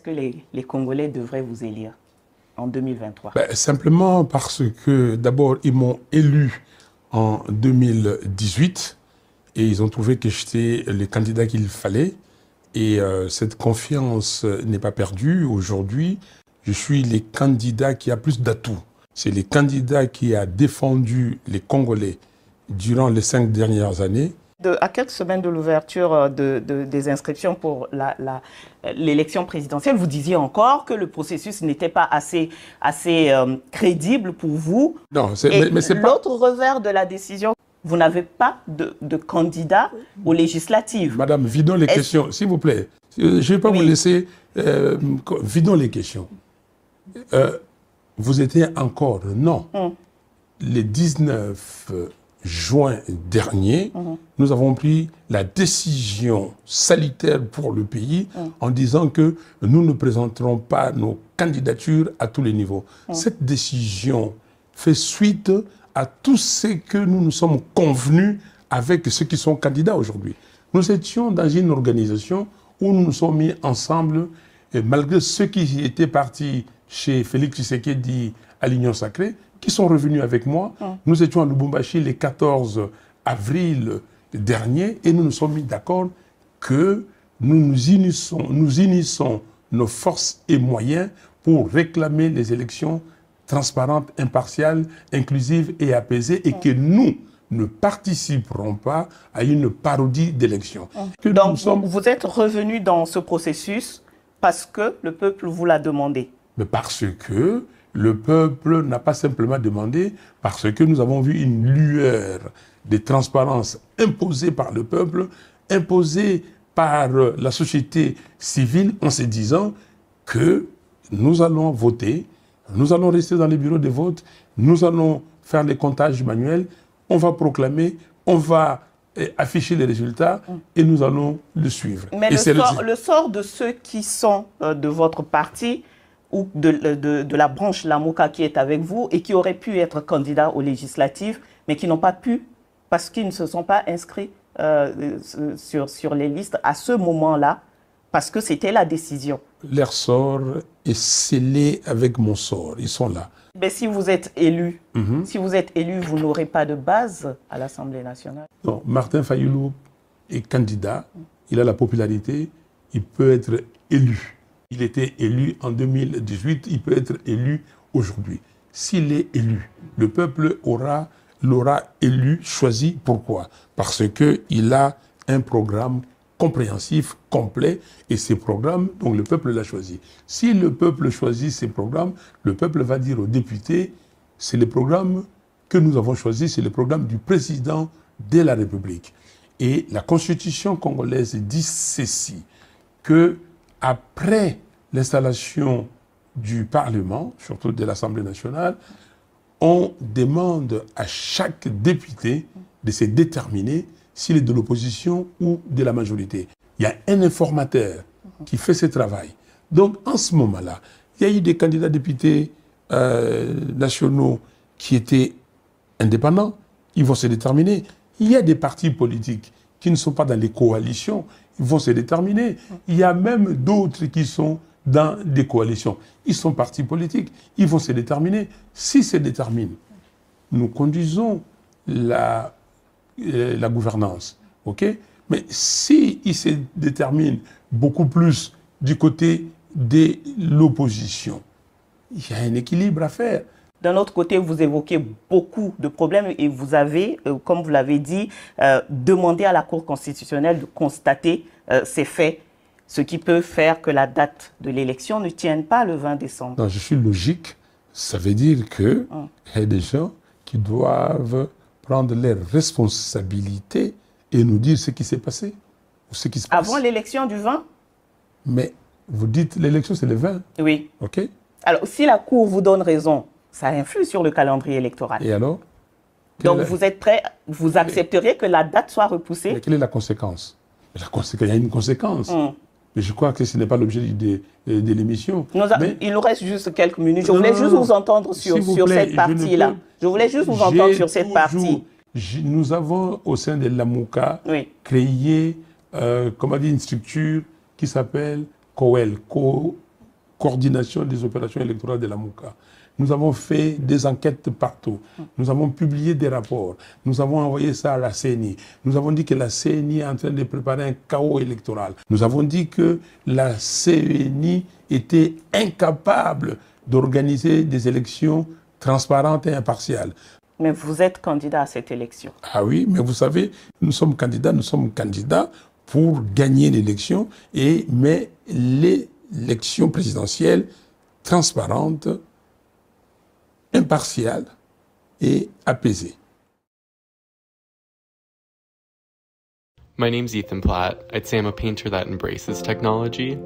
que les Congolais devraient vous élire en 2023? Simplement parce que, d'abord, ils m'ont élu en 2018 et ils ont trouvé que j'étais le candidat qu'il fallait. Et cette confiance n'est pas perdue. Aujourd'hui, je suis le candidat qui a plus d'atouts. C'est le candidat qui a défendu les Congolais durant les 5 dernières années. À quelques semaines de l'ouverture des inscriptions pour l'élection présidentielle, vous disiez encore que le processus n'était pas assez crédible pour vous. Non, mais c'est pas... L'autre revers de la décision, vous n'avez pas de candidat aux législatives. Madame, vidons les questions, s'il vous plaît. Je ne vais pas vous laisser... vidons les questions. Vous étiez encore... Non. Le 19 juin dernier, nous avons pris la décision salutaire pour le pays en disant que nous ne présenterons pas nos candidatures à tous les niveaux. Cette décision fait suite à tout ce que nous nous sommes convenus avec ceux qui sont candidats aujourd'hui. Nous étions dans une organisation où nous nous sommes mis ensemble, et malgré ceux qui étaient partis chez Félix Tshisekedi à l'Union Sacrée, qui sont revenus avec moi. Nous étions à Lubumbashi le 14 avril dernier et nous nous sommes mis d'accord que nous unissons nos forces et moyens pour réclamer les élections transparentes, impartiales, inclusives et apaisées et que nous ne participerons pas à une parodie d'élection. Donc vous êtes revenu dans ce processus parce que le peuple vous l'a demandé. Mais parce que le peuple n'a pas simplement demandé, parce que nous avons vu une lueur de transparence imposée par le peuple, imposée par la société civile, en se disant que nous allons voter, nous allons rester dans les bureaux de vote, nous allons faire les comptages manuels, on va proclamer, on va afficher les résultats et nous allons le suivre. Mais le sort de ceux qui sont de votre parti ou de la branche Lamuka qui est avec vous et qui auraient pu être candidats aux législatives, mais qui n'ont pas pu parce qu'ils ne se sont pas inscrits sur les listes à ce moment-là, parce que c'était la décision. Leur sort est scellé avec mon sort. Ils sont là. Mais si vous êtes élu, vous n'aurez pas de base à l'Assemblée nationale. Non, Martin Fayulu est candidat, il a la popularité, il peut être élu. Il était élu en 2018, il peut être élu aujourd'hui. S'il est élu, le peuple l'aura élu, choisi. Pourquoi? Parce qu'il a un programme compréhensif, complet, et ces programmes, donc le peuple l'a choisi. Si le peuple choisit ces programmes, le peuple va dire aux députés, c'est le programme que nous avons choisi, c'est le programme du président de la République. Et la Constitution congolaise dit ceci, que après l'installation du Parlement, surtout de l'Assemblée nationale, on demande à chaque député de se déterminer s'il est de l'opposition ou de la majorité. Il y a un informateur qui fait ce travail. Donc, en ce moment-là, il y a eu des candidats députés nationaux qui étaient indépendants. Ils vont se déterminer. Il y a des partis politiques qui ne sont pas dans les coalitions. Ils vont se déterminer. Il y a même d'autres qui sont dans des coalitions. Ils sont partis politiques. Ils vont se déterminer. S'ils se déterminent, nous conduisons la gouvernance. OK? Mais s'ils se déterminent beaucoup plus du côté de l'opposition, il y a un équilibre à faire. D'un autre côté, vous évoquez beaucoup de problèmes et vous avez, comme vous l'avez dit, demandé à la Cour constitutionnelle de constater ces faits, ce qui peut faire que la date de l'élection ne tienne pas le 20 décembre. Non, je suis logique. Ça veut dire qu'il y a des gens qui doivent prendre leurs responsabilités et nous dire ce qui s'est passé ou ce qui se passe. Avant l'élection du 20? Mais vous dites l'élection c'est le 20? Oui. OK. Alors, si la Cour vous donne raison, ça influe sur le calendrier électoral. Et alors? Donc, vous êtes prêt, vous accepteriez que la date soit repoussée? Mais quelle est la conséquence? Il y a une conséquence. Mais je crois que ce n'est pas l'objet de l'émission. Il nous reste juste quelques minutes. Je voulais juste vous entendre sur cette partie-là. Je voulais juste vous entendre sur cette partie. Nous avons, au sein de Lamuka, créé une structure qui s'appelle COEL, coordination des opérations électorales de la MOCA. Nous avons fait des enquêtes partout. Nous avons publié des rapports. Nous avons envoyé ça à la CENI. Nous avons dit que la CENI est en train de préparer un chaos électoral. Nous avons dit que la CENI était incapable d'organiser des élections transparentes et impartiales. Mais vous êtes candidat à cette élection. Ah oui, mais vous savez, nous sommes candidats pour gagner l'élection, mais l'élection présidentielle transparente, impartiale et apaisée. My name's Ethan Platt. I'd say I'm a painter that embraces technology.